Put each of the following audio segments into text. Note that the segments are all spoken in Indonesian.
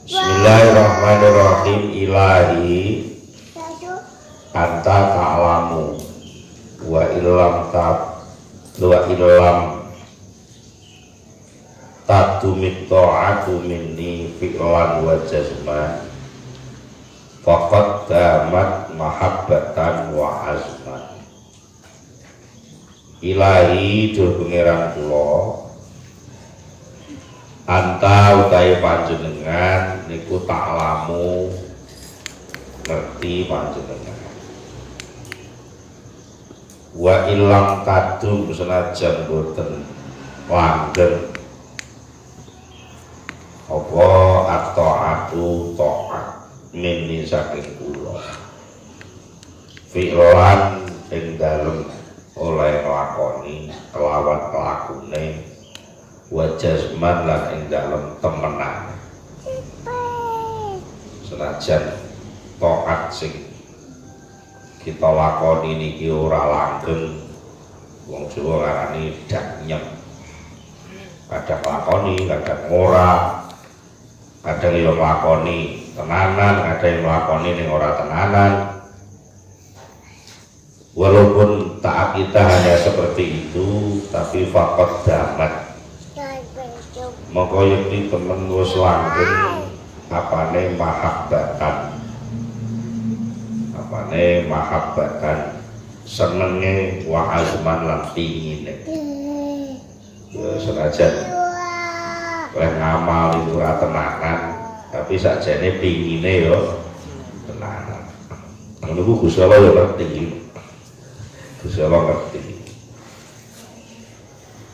Bismillahirrahmanirrahim. Ilahi anta ta'lamu wa illam tatumit ta'atu minni fi'lan wa jazman faqad damat mahabbatan wa azman. Ilahi dur pengiran kula anta utahe panjenengan niku ta'lamu ngerti panjenengan wa illam kadung senajan boten langgeng apa at-ta'atu ta'at minni saking kula fi'lan ing dalem oleh nglakoni kelawan kelakune wa jazman lan ing dalem temenan senajan taat sing kita lakoni niki ora langgeng wong Jawa ngarani dak nyem kadang lakoni kadang ora kadang yo lakoni tenanan ada yang lakoni ning ora tenanan. Walaupun taat kita hanya seperti itu, tapi faqad damat maka yakti temen wis langgeng apane mahabbatan senenge wa azman lan pingine ya senajan oleh ngamal itu ora tenanan tapi sakjane pingine yo tenanan. Niku Gusti Allah yo ngerti. Gusti Allah ngerti.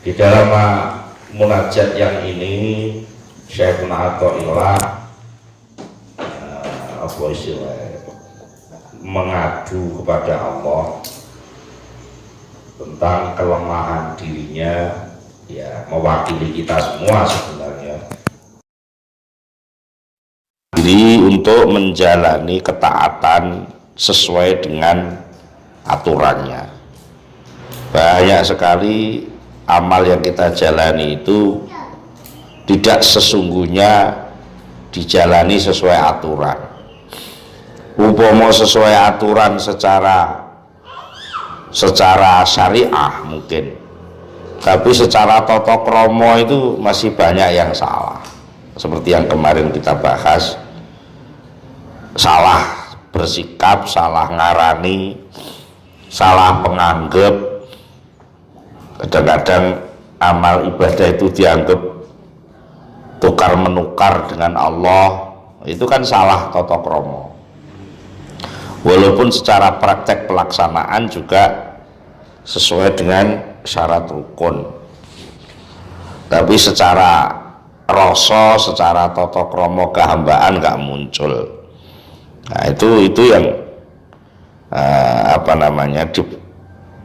Di dalam munajat yang ini Syekhuna Athaillah apa istilahnya mengadu kepada Allah tentang kelemahan dirinya, ya mewakili kita semua sebenarnya. Diri untuk menjalani ketaatan sesuai dengan aturannya. Banyak sekali amal yang kita jalani itu tidak sesungguhnya dijalani sesuai aturan. Umpama sesuai aturan secara syariah mungkin, tapi secara tata krama itu masih banyak yang salah. Seperti yang kemarin kita bahas, salah bersikap, salah ngarani, salah penganggap. Kadang-kadang amal ibadah itu dianggap tukar menukar dengan Allah, itu kan salah tata krama. Walaupun secara praktek pelaksanaan juga sesuai dengan syarat rukun, tapi secara rasa, secara tata krama kehambaan nggak muncul. Nah itu yang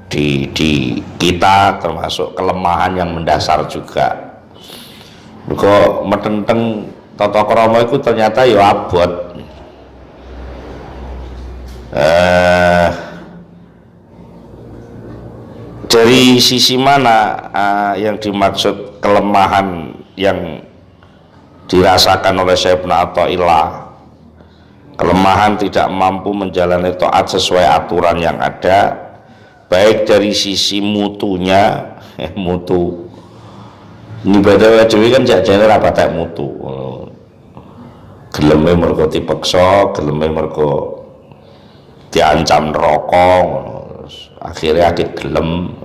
di kita termasuk kelemahan yang mendasar juga. Kok metenteng tata krama itu ternyata ya abot. Dari sisi mana yang dimaksud kelemahan yang dirasakan oleh Syekhuna Athaillah? Kelemahan tidak mampu menjalani taat sesuai aturan yang ada, baik dari sisi mutunya, mutu ibadah dhewe kan jajane ra patek mutu. Geleme mergo dipeksa, geleme mergo diancam neraka, akhirnya akeh gelem.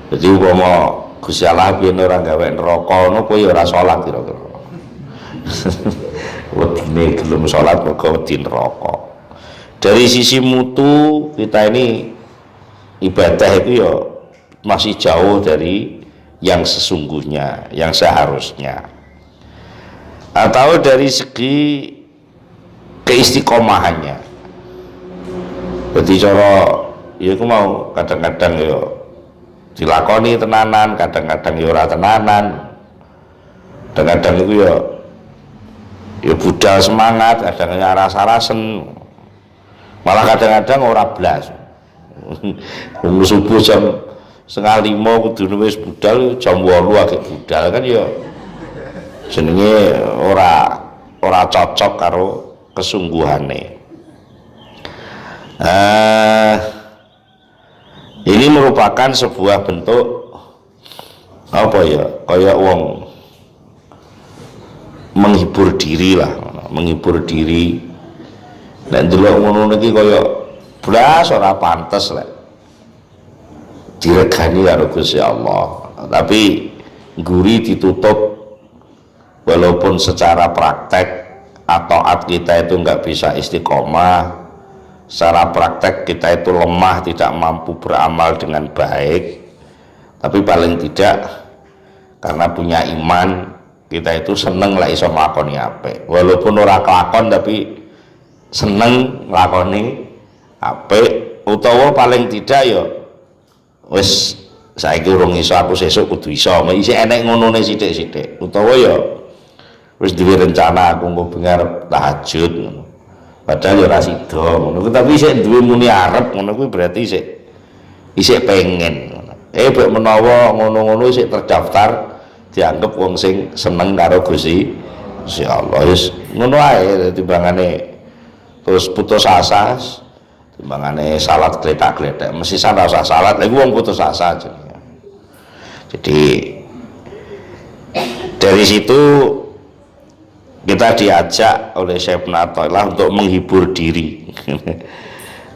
Jadi umpama Gusti Allah biyen ora gawe neraka ngono kowe ya ora salat kira-kira. Wedine gelem salat mergo wedi neraka. Dari sisi mutu kita ini ibadah itu ya masih jauh dari yang sesungguhnya, yang seharusnya. Atau dari segi keistiqomahannya. Jadi cara ya aku mau kadang-kadang ya dilakoni tenanan, kadang-kadang ya ora tenanan. Kadang-kadang itu ya budal semangat, kadang-kadang rasa-rasen. Malah kadang-kadang ora blas. Subuh jam 4:30 kudu wis budal, jam 8 agek budal kan ya jenenge ora ora cocok karo kesungguhane. Ini merupakan sebuah bentuk apa ya, kayak wong menghibur diri lah, menghibur diri. Dan delok ngono niki kaya blas ora pantes lek diregani karo Gusti Allah. Tapi guri ditutup, walaupun secara praktek atau kita itu nggak bisa istiqomah, secara praktek kita itu lemah, tidak mampu beramal dengan baik, tapi paling tidak karena punya iman kita itu seneng lah iso nglakoni apik, walaupun ora kelakon tapi seneng nglakoni apik, utawa paling tidak ya wis saiki urung iso aku sesuk kudu iso, isih enek ngonone sithik-sithik, utawa ya wis duwe rencana aku engko bengar tahajud ngono. Padahal ya ora sida ngono, tapi isih duwe muni arep ngono kuwi berarti isih pengen ngono. Bek menawa ngono-ngono isih terdaftar dianggap wong sing seneng karo Gusti Allah. Wis ngono ae timbangane terus putus asa, timbangane salat gletak-gletak, mesti ora usah salat lagi wong putus asa aja. Jadi dari situ kita diajak oleh Syekh Natoilah untuk menghibur diri.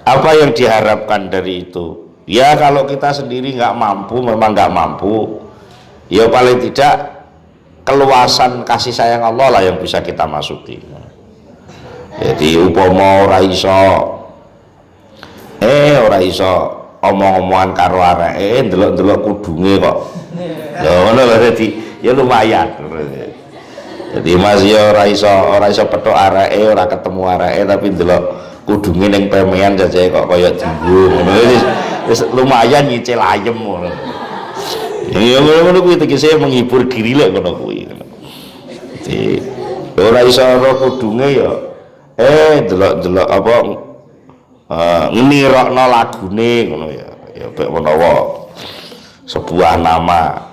Apa yang diharapkan dari itu? Ya kalau kita sendiri nggak mampu, memang nggak mampu, ya paling tidak keluasan kasih sayang Allah lah yang bisa kita masuki. Jadi upama ora iso omong-omongan karo areke, ndelok-ndelok kudunge kok. Lho ngono lho, dadi ya lumayan. Jadi Mas ya ora iso petuk areke, ora ketemu areke, tapi ndelok kudunge ning pemean jajae kok kaya dienggo ngono. Wis lumayan nyicil ayem ngono. Ya ngono kuwi tegese menghibur diri lek ngono kuwi. Jadi ora iso ora kudunge ya delok-delok apa nirokno lagune ngono ya. Ya bek menawa sebuah nama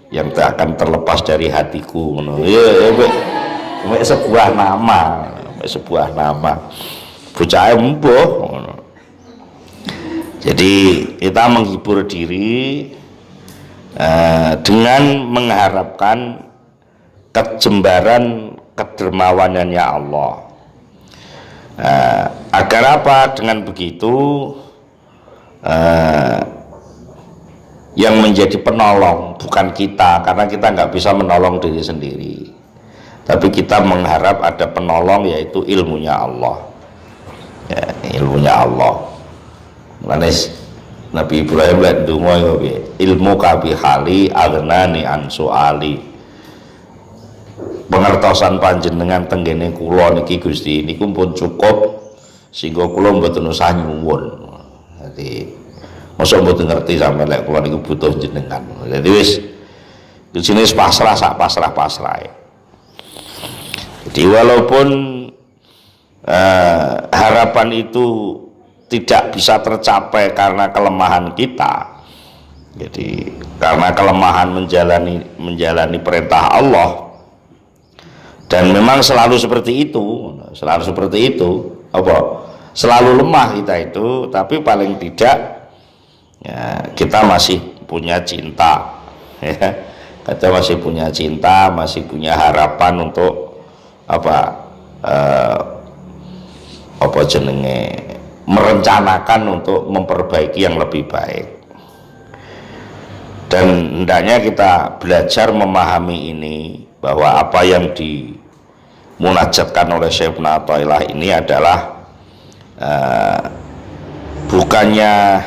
yang tak akan terlepas dari hatiku ngono. Ya bek sebuah nama. Bocah embuh ngono. Jadi kita menghibur diri dengan mengharapkan kejembaran kedermawanannya Allah. Agar apa? Dengan begitu yang menjadi penolong bukan kita, karena kita nggak bisa menolong diri sendiri, tapi kita mengharap ada penolong, yaitu ilmunya Allah. Ya, ilmunya Allah. Manis Nabi Ibrahim lek ndonga ilmu kabi hali aghnani an suali. Pengertosan panjenengan tenggene kula niki Gusti niku pun cukup sehingga kula mboten usah nyuwun. Dadi mosok mboten ngerti sampe lek kula niku butuh jenengan. Dadi wis jenis pasrah sak pasrah-pasrahe. Jadi walaupun harapan itu tidak bisa tercapai karena kelemahan kita, jadi karena kelemahan menjalani perintah Allah, dan memang selalu seperti itu, selalu lemah kita itu, tapi paling tidak ya, kita masih punya cinta, ya. Kita masih punya cinta, masih punya harapan untuk merencanakan untuk memperbaiki yang lebih baik. Dan hendaknya kita belajar memahami ini, bahwa apa yang dimunajatkan oleh Syekh Natoilah ini adalah bukannya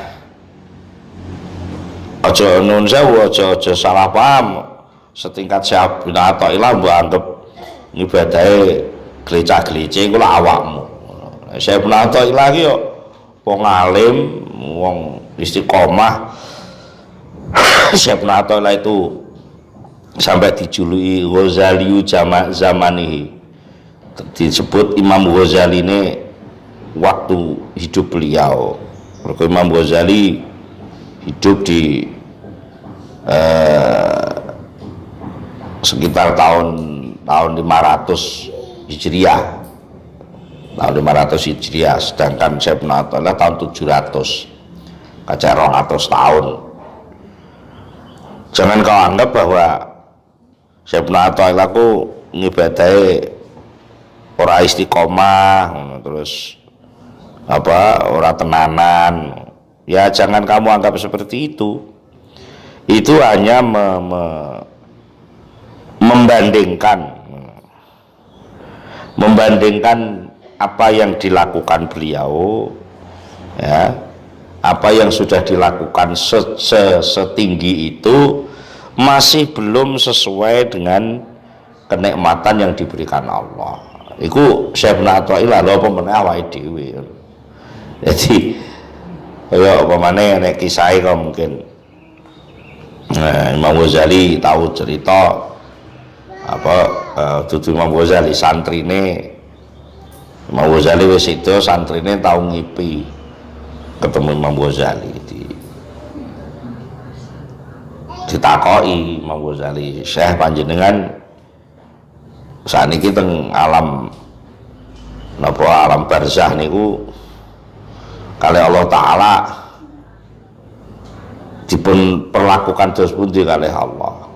ojo nun sewu, ojo salah paham, setingkat Syekh Natoilah mbok anggap ibadahe gelecak-gelice iku awakmu. Syekh Natoilah iki yo wong alim, wong istiqomah. Syekh Natoilah itu sampai dijuluki Ghazali zamanihi, disebut Imam Ghazali ini waktu hidup beliau. Imam Ghazali hidup di sekitar tahun 500 Hijriah, tahun 500 Hijriah, sedangkan Syekh Ibnu Athaillah tahun 700, kaca 200 tahun. Jangan kau anggap bahwa Syekh Ibnu Athaillah ku ngibadahi ora istiqomah, terus apa ora tenanan. Ya jangan kamu anggap seperti itu. Itu hanya membandingkan apa yang dilakukan beliau, ya, apa yang sudah dilakukan setinggi itu masih belum sesuai dengan kenikmatan yang diberikan Allah. Iku Syekh Ibnu Athaillah lho apa meneh awake dhewe. Jadi ya apa maneh nek kisahe kok mungkin Imam Ghazali tahu cerita apa dudu Imam Ghazali santrine Imam Ghazali wis itu santrine tahu ngipi ketemu Imam Ghazali ditakoki Imam Ghazali, Syekh panjenengan sakniki teng alam napa alam barzah niku kali Allah Ta'ala dipun perlakukan terus pundi kali Allah.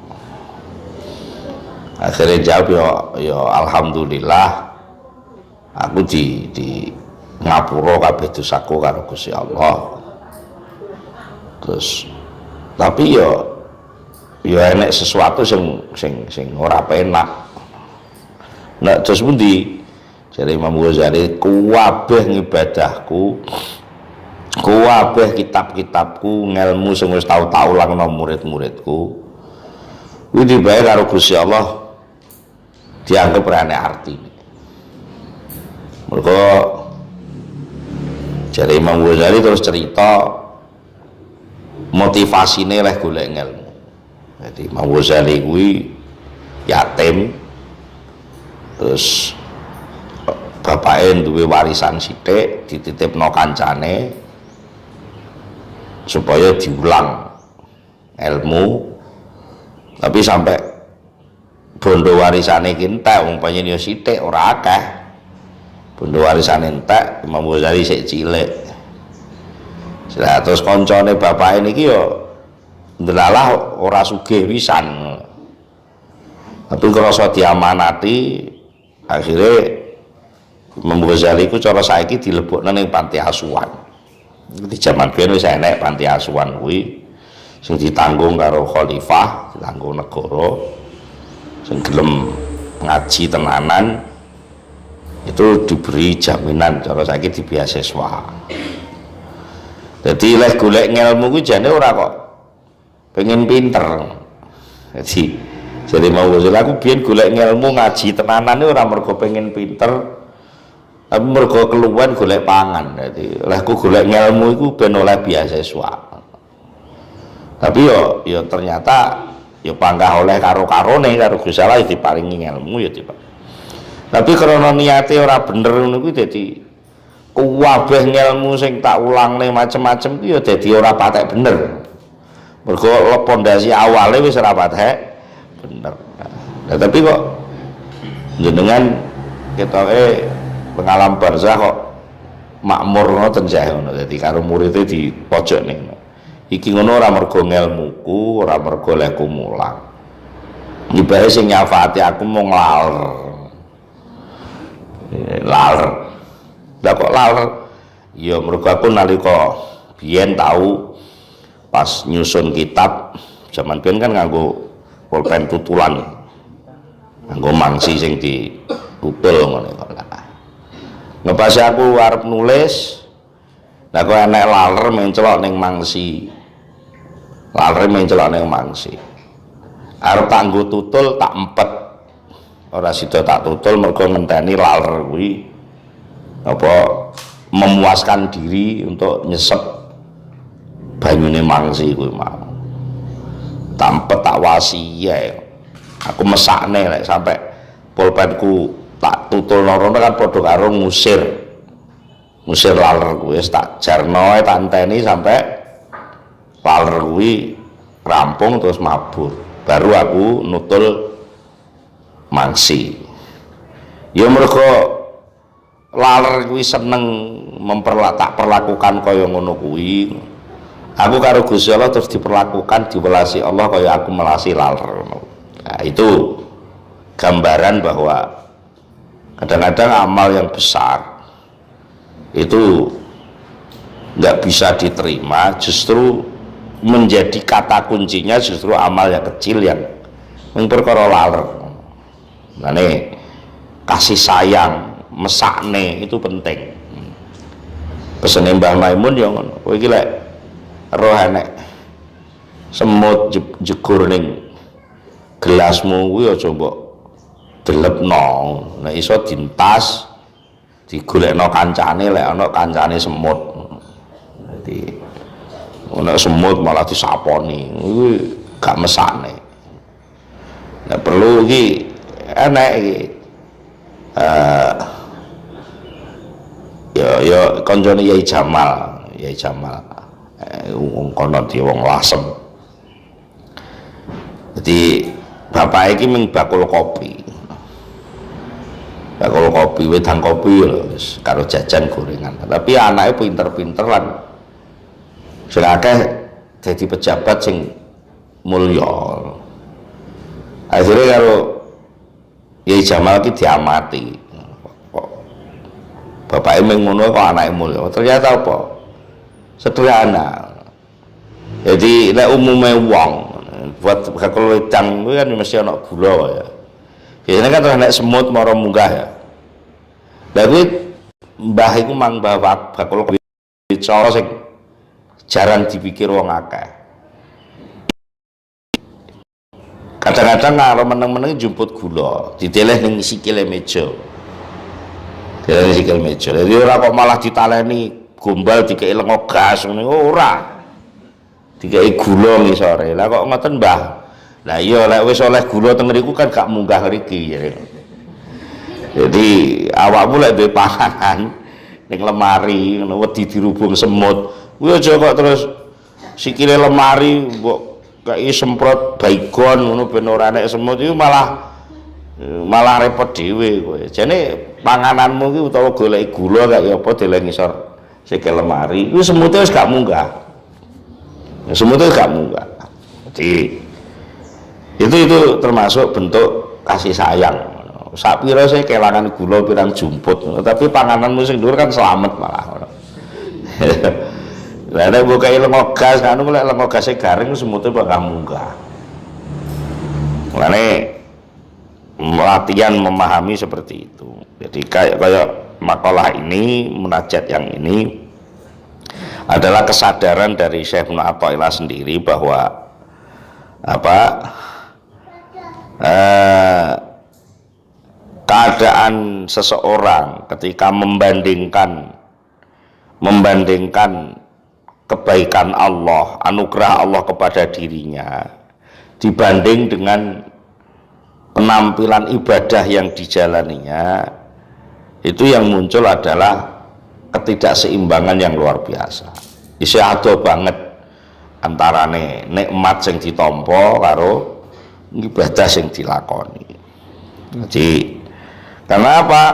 Akhirnya jawab ya alhamdulillah aku di ngapura kabeh dosaku karo Gusti Allah. Terus tapi ya enek sesuatu sing ora penak. Nah terus pundi? Jare Imam Ghazali, kuwabeh ngibadahku, kuwabeh kitab-kitabku, ngelmu sing wis tau langno murid-muridku, kuwi dibayar karo Gusti Allah dianggap ora enek arti. Mergo jare Imam Ghazali terus cerita motivasine leh golek ngelmu. Jadi Imam Ghazali kuwi yatim, terus bapaknya duwe warisan sithik dititipno kancane supaya diulang ilmu, tapi sampai bondo warisane iki entek wong panjenengan ya sithik ora akeh. Bondo warisane entek, Imam Ghazali sik cilik. Terus koncone bapake niki ya ndelalah ora sugih pisan. Tapi ngrasa diamanati, akhirnya Imam Ghazali ku cara saiki dilebokno ning panti asuhan. Di zaman biyen wis enek panti asuhan kuwi sing ditanggung karo khalifah, ditanggung negara. Sing gelem ngaji tenanan itu diberi jaminan cara saiki di beasiswa. Jadi lek golek ngelmu ku jane ora kok pengen pinter. Jadi mau Ghazali aku biyen golek ngelmu ngaji tenanan ora mergo pengen pinter, tapi mergo keluwen golek pangan. Jadi lek aku golek ngelmu iku ben oleh beasiswa. Tapi yo ternyata yo panggah oleh karo-karone karo Gusti Allah diparingi ngelmu ya tiba. Tapi karena niate ora bener ngono kuwi dadi kuwabeh ngelmu sing tak ulangne macem-macem ku ya dadi ora patek bener. Mergo pondasi awale wis ora patek bener. Nah, tapi kok jenengan ketoke pengalaman barzah kok makmur ngoten Syekh ngono. Dadi karo muridé di pojok ning. Iki ngono ora mergo ngelmuku, ora mergo lekku mulang. Ibahe sing nyafaati aku mung laler. Laler. Lah kok laler? Ya mergo aku nalika biyen tahu pas nyusun kitab, zaman biyen kan nganggo pulpen tutulan. Nganggo mangsi sing ditutul ngono kok. Ngepase aku arep nulis, lah kok enek laler mencelok ning mangsi. Laler mencelok ning mangsi. Arep tak nggo tutul tak empet. Ora sida tak tutul mergo ngenteni laler kuwi apa memuaskan diri untuk nyesep banyune mangsi kuwi mau. Tak empet tak wasi ya. Aku mesakne lek sampai pulpenku tak tutul rono kan padha karo ngusir laler kuwi wis tak jarno tak enteni sampai laler kuwi rampung terus mabur baru aku nutul mangsi. Ya mergo laler kuwi seneng tak perlakukan kaya ngono kuwi. Aku karo Gusti Allah terus diperlakukan diwelasi Allah kaya aku melasi laler. Nah, itu gambaran bahwa kadang-kadang amal yang besar itu nggak bisa diterima, justru menjadi kata kuncinya justru amal yang kecil yang perkara laler. Nah nih, kasih sayang mesakne itu penting. Pesene Mbah Maimun yang ngono, kowe iki lek roh enek semut jegur ning gelasmu kuwi aja mbok delepno, nek iso dintas digolekno kancane lek ana kancane semut. Dadi ana semut malah disaponi, kuwi gak mesakne. Nek perlu iki enek iki ya koncone Yai Jamal wong kono di wong Lasem. Jadi bapak iki ming bakul kopi wedang kopi lho karo jajan gorengan, tapi anaknya pinter-pinter lan sing akeh dadi pejabat sing mulya. Akhirnya karo Yai Jamal iki diamati, bapaknya mengono kok anaknya mulya, ternyata apa? Sederhana. Jadi nek umume wong buat bakul wedang kuwi kan mesti ana gula ya. Biasanya kan terus nek semut mara munggah ya. Lah kuwi mbah iku mang mbah bakul cara sing jarang dipikir wong akeh. Kadang-kadang kalau meneng-meneng jumput gula, diteleh ning sikile meja. Diteleh sikile meja. Jadi ora kok malah ditaleni gombal dikei lengo gas ngene ora. Dikei gula ngisore. Lah kok ngoten, Mbah? Lah iya lek wis oleh gula teng mriku kan gak munggah mriki. Jadi awakmu lek duwe panganan ning lemari ngono wedi dirubung semut, kuwi aja kok terus sikile lemari mbok kaya semprot baygon ngono ben ora nek semut itu malah repot dhewe kowe. Jane pangananmu ki utawa goleki gula kaya apa deleng ngisor sikil lemari, kuwi semute wis gak munggah. Semute gak munggah. Jadi itu termasuk bentuk kasih sayang. Sapira saya kelangan gula pirang jumput, tapi pangananmu sing dhuwur kan selamat malah. Lah nek mbok kaya lengo gas anu lek lengo gase garing semute bakal munggah. Mulane latihan memahami seperti itu. Jadi kayak makalah ini, munajat yang ini adalah kesadaran dari Syekh Ibnu Athaillah sendiri bahwa keadaan seseorang ketika membandingkan kebaikan Allah, anugerah Allah kepada dirinya dibanding dengan penampilan ibadah yang dijalaninya, itu yang muncul adalah ketidakseimbangan yang luar biasa. Isi ado banget antarane nikmat sing ditampa karo ibadah sing dilakoni. Jadi karena apa?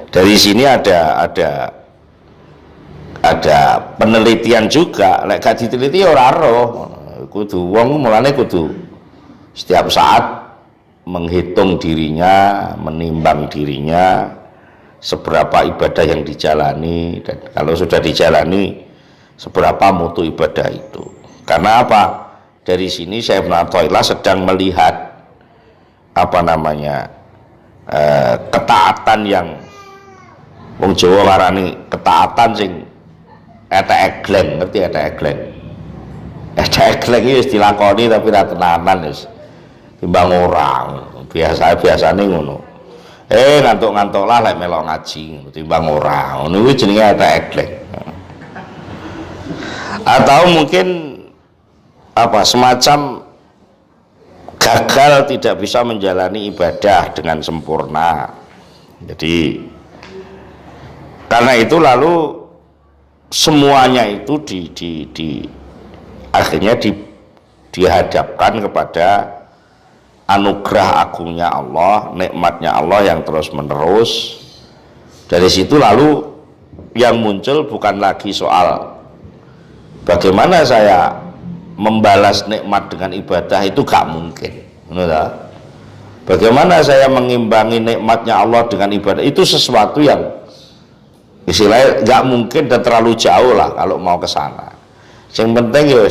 Dari sini ada penelitian juga, lek gak diteliti ora roh. Kudu wong mulane kudu setiap saat menghitung dirinya, menimbang dirinya seberapa ibadah yang dijalani, dan kalau sudah dijalani seberapa mutu ibadah itu. Karena apa? Dari sini Syekh Ibnu Athaillah sedang melihat ketaatan yang wong Jawa ngarani ketaatan sing etek-egleng, ngerti etek-egleng? Etek-egleng iki wis dilakoni tapi ra tenanan wis timbang orang. Biasane ngono. Ngantuk-ngantuk lah lek melok ngaji timbang ora. Ngono kuwi jenenge etek-egleng. Atau mungkin semacam gagal tidak bisa menjalani ibadah dengan sempurna. Jadi karena itu lalu semuanya itu akhirnya dihadapkan kepada anugerah agungnya Allah, nikmatnya Allah yang terus menerus. Dari situ lalu yang muncul bukan lagi soal bagaimana saya membalas nikmat dengan ibadah, itu gak mungkin. Bagaimana saya mengimbangi nikmatnya Allah dengan ibadah, itu sesuatu yang istilahnya gak mungkin dan terlalu jauh lah kalau mau ke sana. Yang penting ya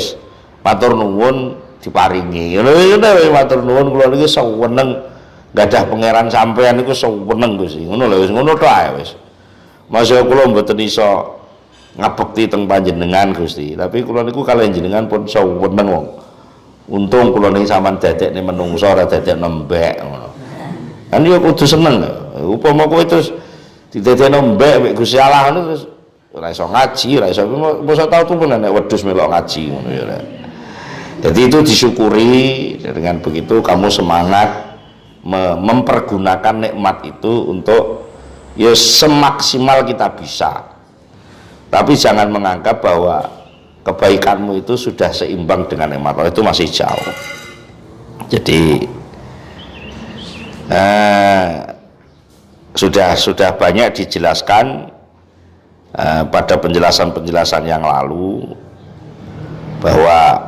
matur nuwun diparingi. Matur nuwun kula niki seneng gadah pangeran sampean niku seneng Gusti. Ngono lho wis ngono tok ae wis. Masya kula mboten iso ngabekti teng panjenengan Gusti, tapi kula niku kalih jenengan pun seneng wong. Untung kula niki sampean dadekne menungso ora dadekne mbek ngono. Kan yo kudu seneng. Upama kowe terus didadekne mbek mek Gusti Allah ngono terus ora iso ngaji, ora iso mosok tau tuh nek wedhus melok ngaji ngono ya. Jadi itu disyukuri, dengan begitu kamu semangat mempergunakan nikmat itu untuk ya semaksimal kita bisa. Tapi jangan menganggap bahwa kebaikanmu itu sudah seimbang dengan nikmat Allah, itu masih jauh. Jadi sudah banyak dijelaskan pada penjelasan-penjelasan yang lalu bahwa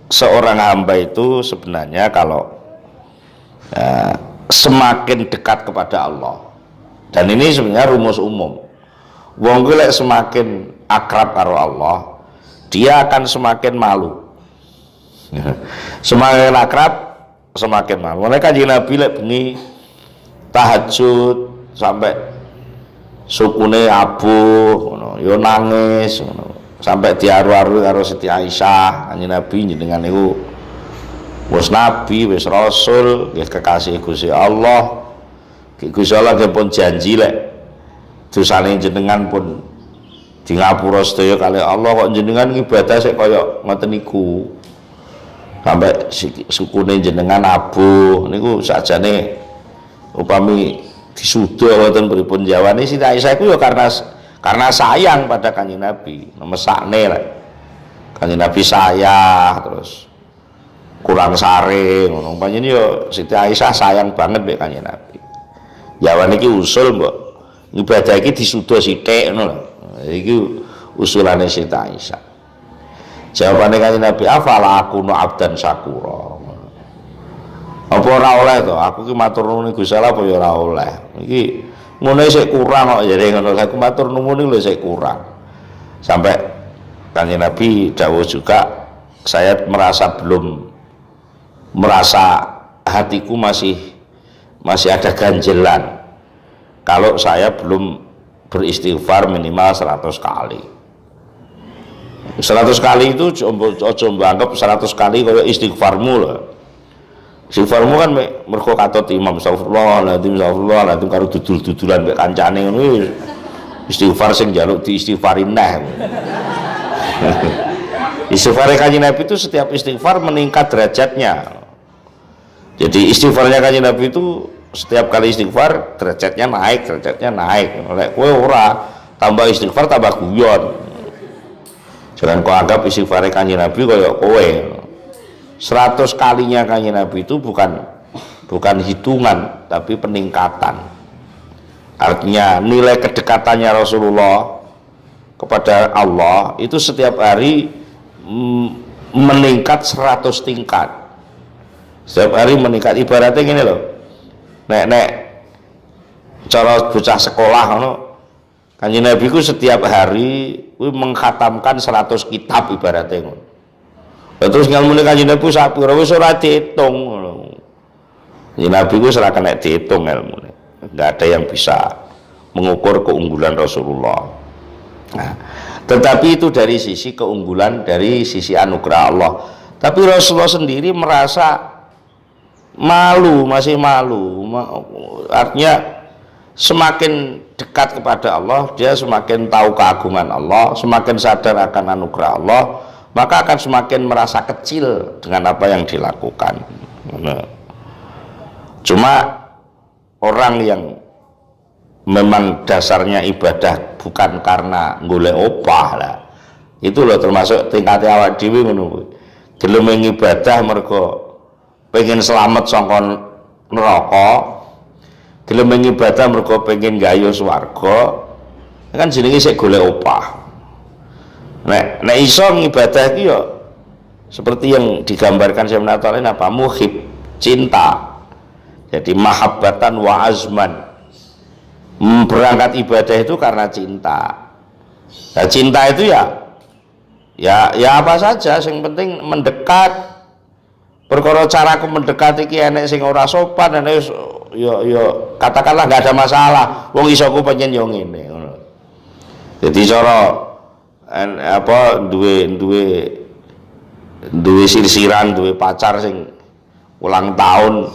seorang hamba itu sebenarnya kalau semakin dekat kepada Allah, dan ini sebenarnya rumus umum, wong kuwi semakin akrab karo Allah, dia akan semakin malu. Semakin akrab semakin malu. Mulai Kanjeng Nabi lek bengi tahajud sampai sukune abuh ngono, yo nangis ngono. Sampai diaru-aru karo Siti Aisyah, Kanjeng Nabi jenengan niku wis nabi, wis rasul, wis kekasih Gusti Allah. Gusti Allah pun janji lek dosane jenengan pun di ngapura sedaya kali Allah, kok jenengan ibadah sik kaya ngoten niku. Sampai sukune jenengan abuh niku sakjane upami disuda wonten pripun jawane Siti Aisyah iku ya karena sayang pada Kanjeng Nabi, mesakne lah. Kanjeng Nabi saya terus kurang sare ngono. Panjenengan yo Siti Aisyah sayang banget mek Kanjeng Nabi. Jawane iki usul mbok ibadah iki disuda sithik ngono lho. Iki usulane Siti Aisyah. Jawabane Kanjeng Nabi, afala aku nu abdan syakura. Apa ora oleh to? Aku ki matur nuwun Gusti Allah apa ya ora oleh. Iki ngene sik kurang kok jare ngono. Aku matur nuwun lho sik kurang. Sampai Kanjeng Nabi dawuh juga, saya merasa hatiku masih ada ganjelan kalau saya belum beristighfar minimal 100 kali. 100 kali itu aja anggap 100 kali kaya istighfarmu lho. Istighfarmu kan mergo katut imam astagfirullahaladzim karo dudul-dudulan mek kancane ngono istighfar sing njaluk diistighfarin neh. Istighfar Kanjeng Nabi itu setiap istighfar meningkat derajatnya. Jadi istighfarnya Kanjeng Nabi itu setiap kali istighfar derajatnya naik. Lek kowe ora tambah istighfar tambah guyon. Jangan kau anggap istighfar Kanjeng Nabi kaya kowe. 100 kalinya Kanjeng Nabi itu bukan hitungan tapi peningkatan. Artinya nilai kedekatannya Rasulullah kepada Allah itu setiap hari meningkat 100 tingkat. Setiap hari meningkat. Ibaratnya gini loh, nek cara bocah sekolah ngono, Kanjeng Nabi ku setiap hari mengkhatamkan 100 kitab ibaratnya ngono. Terus ngalmune Kanjeng Nabi sak pira wis ora diitung ngono. Kanjeng Nabi ku ora kena diitung ilmune. Enggak ada yang bisa mengukur keunggulan Rasulullah. Nah, tetapi itu dari sisi keunggulan, dari sisi anugerah Allah. Tapi Rasulullah sendiri merasa malu, masih malu. Artinya semakin dekat kepada Allah, dia semakin tahu keagungan Allah, semakin sadar akan anugerah Allah, maka akan semakin merasa kecil dengan apa yang dilakukan. Cuma orang yang memang dasarnya ibadah bukan karena golek opah lah, itu loh termasuk tingkat awak dhewe ngono kuwi. Gelem ibadah mergo pengen selamat saka neraka, gelem ibadah mergo pengen gayo swarga, kan jenenge sik golek opah. Nek iso ngibadah iki ya seperti yang digambarkan Syekh Natal ini apa? Muhib, cinta. Jadi mahabbatan wa azman. Berangkat ibadah itu karena cinta. Nah, cinta itu ya apa saja, yang penting mendekat. Perkara caraku mendekat iki enek sing ora sopan, enek yo katakanlah nggak ada masalah. Wong iso ku pengen yo ngene ngono. Jadi cara apa duwe sirsiran, duwe pacar sing ulang tahun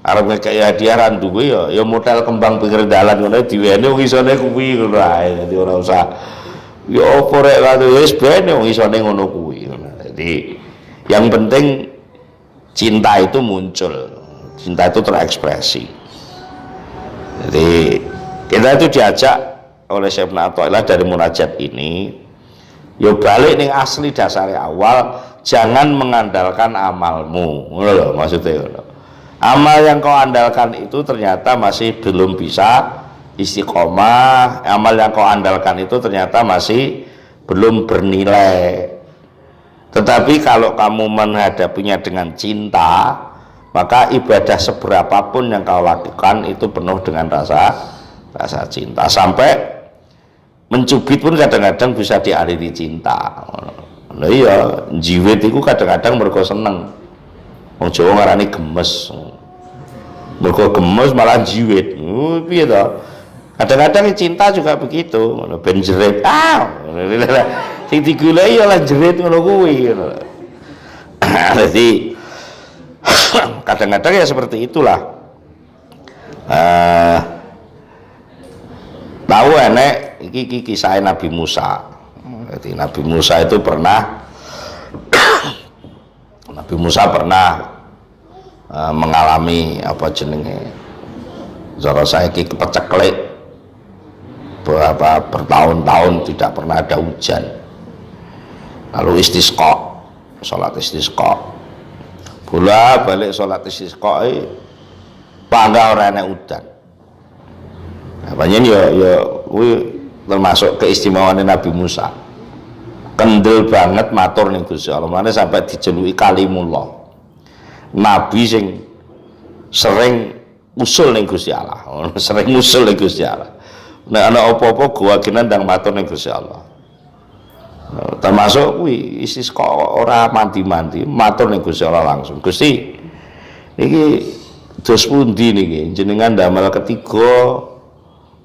arep ngekeki hadiah duwe ya model kembang pinggir dalan ngono diwene wong isone kuwi ngono ae. Dadi ora usah ya opo rek wis ben wong isone ngono kuwi. Jadi yang penting cinta itu muncul, cinta itu terekspresi. Jadi kita itu diajak oleh Syekh Athaillah dari munajat ini, yo balik ning asli dasarnya awal, jangan mengandalkan amalmu. Ngono lho maksudnya. Amal yang kau andalkan itu ternyata masih belum bisa istiqomah. Amal yang kau andalkan itu ternyata masih belum bernilai. Tetapi kalau kamu menghadapinya dengan cinta, maka ibadah seberapapun yang kau lakukan itu penuh dengan rasa cinta. Sampai mencubit pun kadang-kadang bisa diakhiri cinta. Nah iya, jiwit itu kadang-kadang mergo seneng. Wong Jawa ngarani gemes. Mergo gemes malah jiwit. Piye to? Kadang-kadang cinta juga begitu. Ben jerit. Sing digoleki ya lah jerit ngono kuwi. Jadi kadang-kadang ya seperti itulah. Tahu enek iki kisah Nabi Musa. Jadi Nabi Musa itu pernah mengalami apa jenenge, cara saiki kepeceklek berapa bertahun-tahun tidak pernah ada hujan. Lalu istisqa, sholat istisqa, bola balik sholat istisqa bangga ora enek udan. Panjen ya kuwi termasuk keistimewaan Nabi Musa. Kendel banget matur ning Gusti Allah. Mane sampai dijuluki Kalimullah. Nabi sing sering usul ning Gusti Allah. Sering usul ning Gusti Allah. Nek ana apa-apa kewakilan ndang matur ning Gusti Allah. Termasuk kuwi istisqa ora mandi-mandi, matur ning Gusti Allah langsung. Gusti niki dos pundi niki jenengan damel ketiga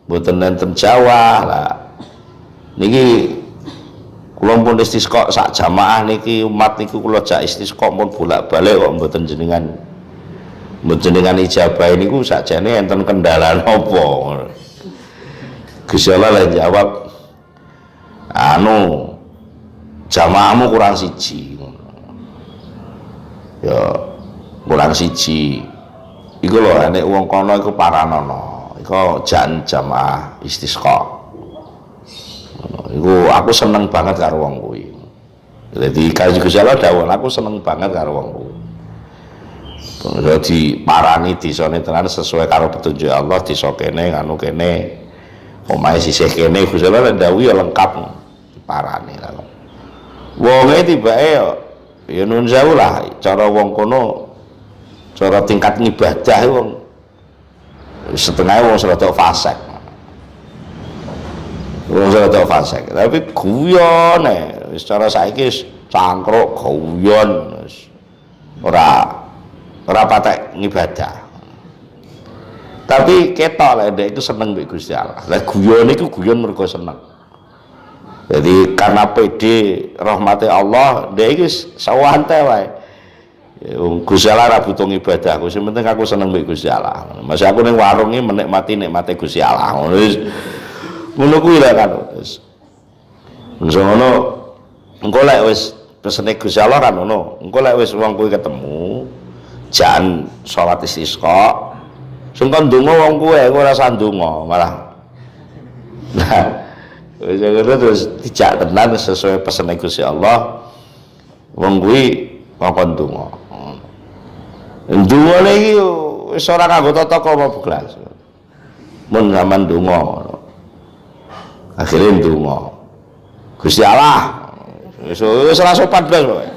mboten nenten Jawa lah. Niki kula pun istisqa sak jamaah niki umat niku kula jak istisqa pun bolak-balik kok mboten jenengan ijabah niku sakjane enten kendala napa. Gusti Allah lah jawab, jamaahmu kurang siji. Ya kurang siji. Iku lho nek wong kono iku paranono. Iku jan jamaah istisqa. Iku aku seneng banget karo wong kuwi. Jadi kalau Gusti Allah dawuh aku seneng banget karo wong kuwi. Jadi parani disone tenan sesuai karo petunjuk Allah, disa kene nganu kene. Omahe sisih kene Gusti Allah dawuh ya lengkap diparani lho. Wonge tibake ya nun sewu lah cara wong kono, cara tingkat ngibadah wong setengah wong rada fasik. Wong rada fasik, tapi guyon wis cara saiki cangkruk guyon wis ora patek ngibadah. Tapi ketok lek ndek iku seneng mbek Gusti Allah. Lah guyon iku guyon mergo seneng. Jadi karena pede rahmati Allah, ndek iki sawante wae. Gusti Allah ra butuh ibadah, aku sing penting aku seneng mbek Gusti Allah. Masih aku ning warung iki menikmati Gusti Allah. Ngono kuwi lah kan. Wis ngono engko lek wis pesene Gusti Allah kan ngono. Engko lek wis wong kuwi ketemu jan salat istisqa. Sing kon ndonga wong kuwi ora usah ndonga, malah. Nah, wis ngono terus dijak tenan sesuai pesene Gusti Allah. Wong kuwi ngongkon ndonga. Ndungane iki wis ora kanggo tata krama blas. Mun zaman ndonga. Akhire ndonga. Gusti Allah. Wis ora sopan blas kowe.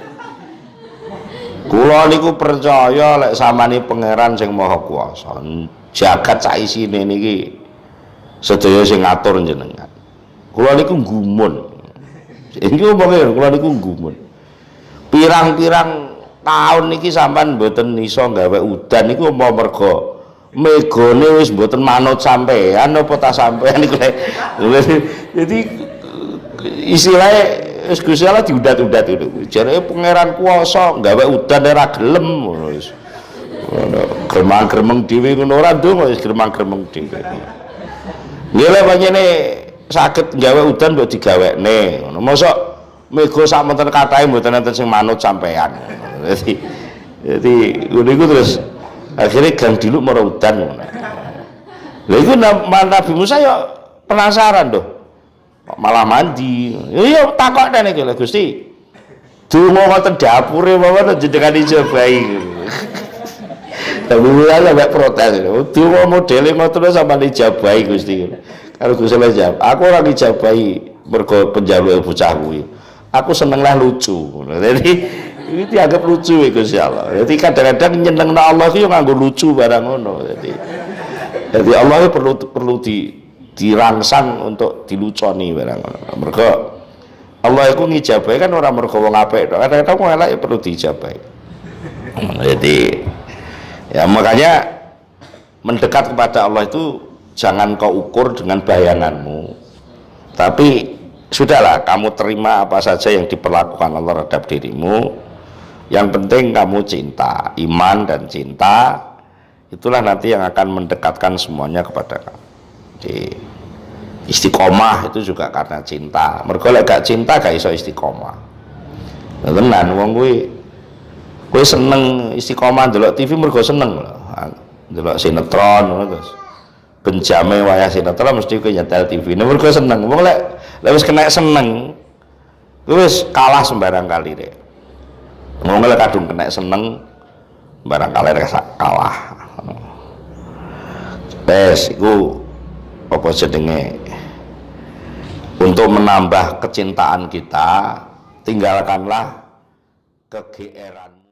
Kula niku percaya lek samane pangeran sing maha kuwasa. Jagat sak isine niki sedaya sing ngatur jenengan. Kula niku gumun. Iki omongke kula niku gumun. Pirang-pirang tahun niki sampean mboten iso gawe udan niku apa merga megane wis mboten manut sampean apa ta sampean niku. Jadi istilahnya wis Gusti Allah diudat-udat itu. Jarane pangeran kuwasa gawe udan ora gelem ngono wis. Gremang-gremeng dhewe ngono ora ndonga wis gremang-gremeng dhewe. Nggih lek pancene saged gawe udan mbok digawekne ngono. Mosok mega sak menten kathahe mboten enten sing manut sampean. Jadi niku terus akhirnya gang diluk marang udan ngono. Lha iku Nabi Musa ya penasaran doh. Malah mandi. Ya takok dene iki lho Gusti. Donga wonten dapure mawon jenengan ijabahi. Tapi Musa sampe protes. Donga modele ngoten sampean ijabahi Gusti. Karo Gusti Allah jawab, aku ora ijabahi mergo penjaluke bocah kuwi. Aku seneng lah lucu. Jadi ini dianggap lucu ya Gusti Allah. Jadi kadang-kadang nyenengno Allah itu nganggo lucu barang ngono. Jadi Allah itu perlu dirangsang untuk diluconi barang ngono. Mergo Allah itu ngijabahi kan orang mergo wong apik tok. Kadang-kadang wong elek perlu diijabahi. Jadi ya makanya mendekat kepada Allah itu jangan kau ukur dengan bayanganmu. Tapi sudahlah, kamu terima apa saja yang diperlakukan Allah terhadap dirimu. Yang penting kamu cinta, iman dan cinta itulah nanti yang akan mendekatkan semuanya kepada kamu. Jadi istiqomah itu juga karena cinta. Mergo lek gak cinta gak iso istiqomah. Tenan wong kuwi seneng istiqomah ndelok TV mergo seneng lho. Ndelok sinetron ngono terus. Benjame wayah sinetron mesti kuwi nyetel TV. Mergo seneng. Wong lek wis kena seneng wis kalah sembarang kali deh. Ngomong lek kadung kena seneng barangkali kalah. Wes iku apa jenenge, untuk menambah kecintaan kita tinggalkanlah kegeeranmu.